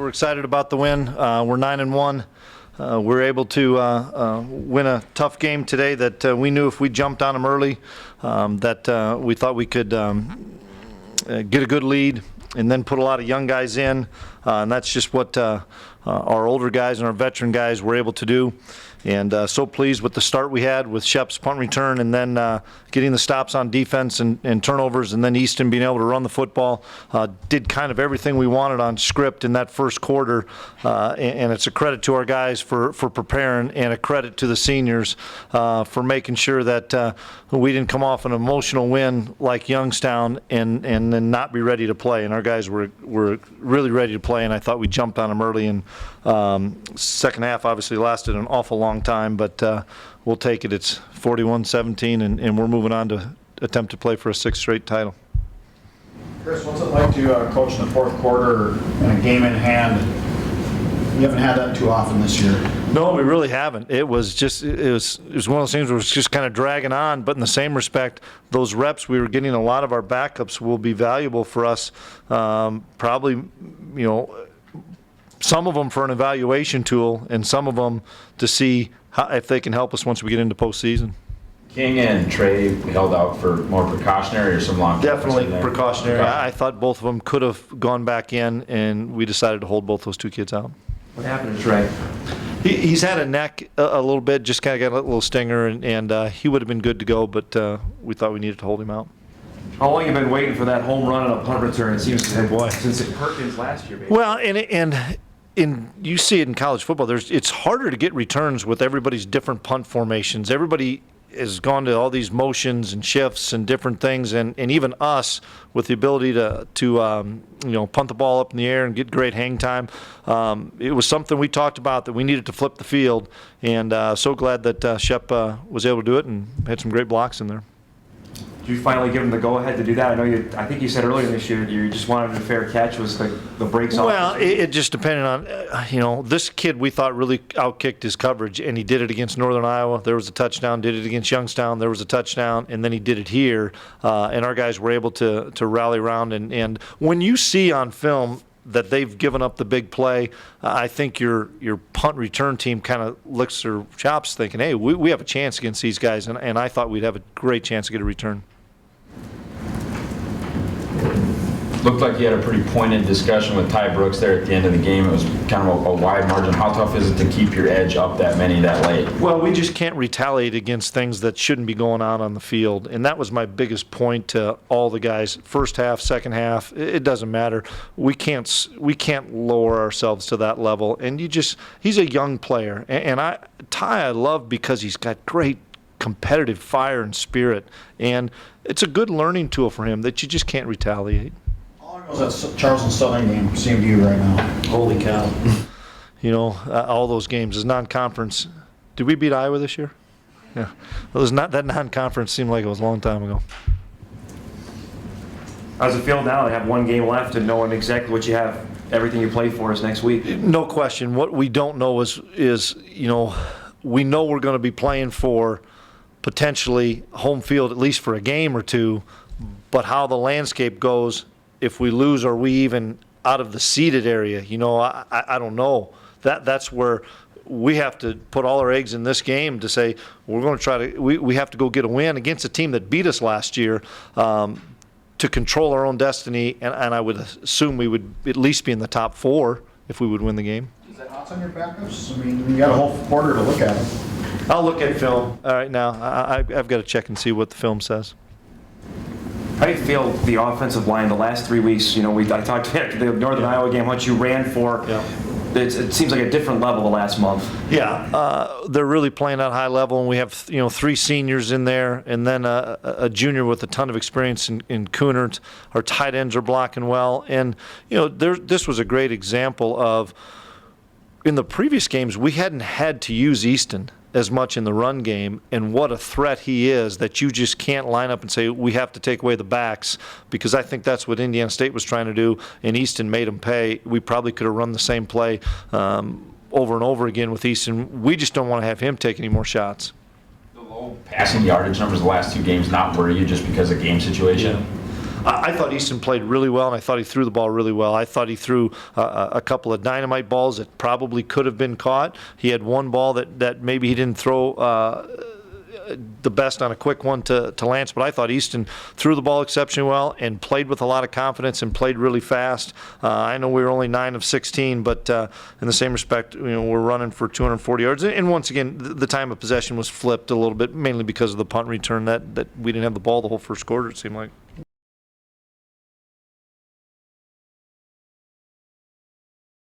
we're excited about the win. We're 9-1. We're able to win a tough game today that we knew if we jumped on them early, that we thought we could get a good lead and then put a lot of young guys in. And that's just what our older guys and our veteran guys were able to do. And so pleased with the start we had with Shep's punt return and then getting the stops on defense and turnovers, and then Easton being able to run the football. Did kind of everything we wanted on script in that first quarter, and it's a credit to our guys for preparing, and a credit to the seniors for making sure that we didn't come off an emotional win like Youngstown and then not be ready to play. And our guys were really ready to play, and I thought we jumped on them early. And second half obviously lasted an awful long time, but we'll take it. It's 41-17, and we're moving on to attempt to play for a sixth straight title. Chris, what's it like to coach in the fourth quarter and a game in hand? You haven't had that too often this year. No, we really haven't. It was one of those things where it was just kind of dragging on, but in the same respect, those reps we were getting, a lot of our backups will be valuable for us. Probably, some of them for an evaluation tool, and some of them to see if they can help us once we get into postseason. King and Trey held out for more precautionary or some long? Definitely precautionary. I thought both of them could have gone back in, and we decided to hold both those two kids out. What happened to Trey? He's had a neck a little bit, just kind of got a little stinger, and he would have been good to go, but we thought we needed to hold him out. How long have you been waiting for that home run and a punt return? It seems since Perkins last year, basically. Well, and you see it in college football. It's harder to get returns with everybody's different punt formations. Everybody has gone to all these motions and shifts and different things, and even us with the ability to punt the ball up in the air and get great hang time. It was something we talked about that we needed to flip the field, and so glad that Shep was able to do it and had some great blocks in there. Did you finally give him the go-ahead to do that? I think you said earlier this year you just wanted a fair catch. Was the breaks off? Well, it just depended on, this kid we thought really outkicked his coverage, and he did it against Northern Iowa. There was a touchdown. Did it against Youngstown. There was a touchdown, and then he did it here. And our guys were able to rally around. And when you see on film that they've given up the big play, I think your punt return team kind of licks their chops thinking, hey, we have a chance against these guys, and I thought we'd have a great chance to get a return. Looked like you had a pretty pointed discussion with Ty Brooks there at the end of the game. It was kind of a wide margin. How tough is it to keep your edge up that late? Well, we just can't retaliate against things that shouldn't be going on the field, and that was my biggest point to all the guys. First half, second half, it doesn't matter. We can't lower ourselves to that level, and he's a young player, and Ty I love because he's got great competitive fire and spirit, and it's a good learning tool for him that you just can't retaliate. That Charleston Southern game seemed to you right now? Holy cow. All those games is non-conference. Did we beat Iowa this year? Yeah. It was not that non-conference seemed like it was a long time ago. How does it feel now to have one game left and knowing exactly what you have, everything you play for us next week? No question. What we don't know is we know we're going to be playing for potentially home field at least for a game or two, but how the landscape goes, if we lose, are we even out of the seeded area? I don't know. That's where we have to put all our eggs in this game to say we're going to try to. We have to go get a win against a team that beat us last year to control our own destiny, and I would assume we would at least be in the top 4 if we would win the game. Is that odds on your backups? I mean, you got a whole quarter to look at them. I'll look at film. All right, now I've got to check and see what the film says. How do you feel the offensive line the last 3 weeks? I talked after the Northern Iowa game, what you ran for. Yeah. It seems like a different level the last month. Yeah, they're really playing at high level, and we have 3 seniors in there, and then a junior with a ton of experience in Coonert. Our tight ends are blocking well, and this was a great example of in the previous games we hadn't had to use Easton as much in the run game, and what a threat he is that you just can't line up and say we have to take away the backs, because I think that's what Indiana State was trying to do, and Easton made them pay. We probably could have run the same play over and over again with Easton. We just don't want to have him take any more shots. The low passing yardage numbers the last 2 games not worry you just because of game situation? Yeah. I thought Easton played really well, and I thought he threw the ball really well. I thought he threw a couple of dynamite balls that probably could have been caught. He had one ball that maybe he didn't throw the best on a quick one to Lance, but I thought Easton threw the ball exceptionally well and played with a lot of confidence and played really fast. I know we were only 9 of 16, but in the same respect, we're running for 240 yards. And once again, the time of possession was flipped a little bit, mainly because of the punt return that we didn't have the ball the whole first quarter, it seemed like.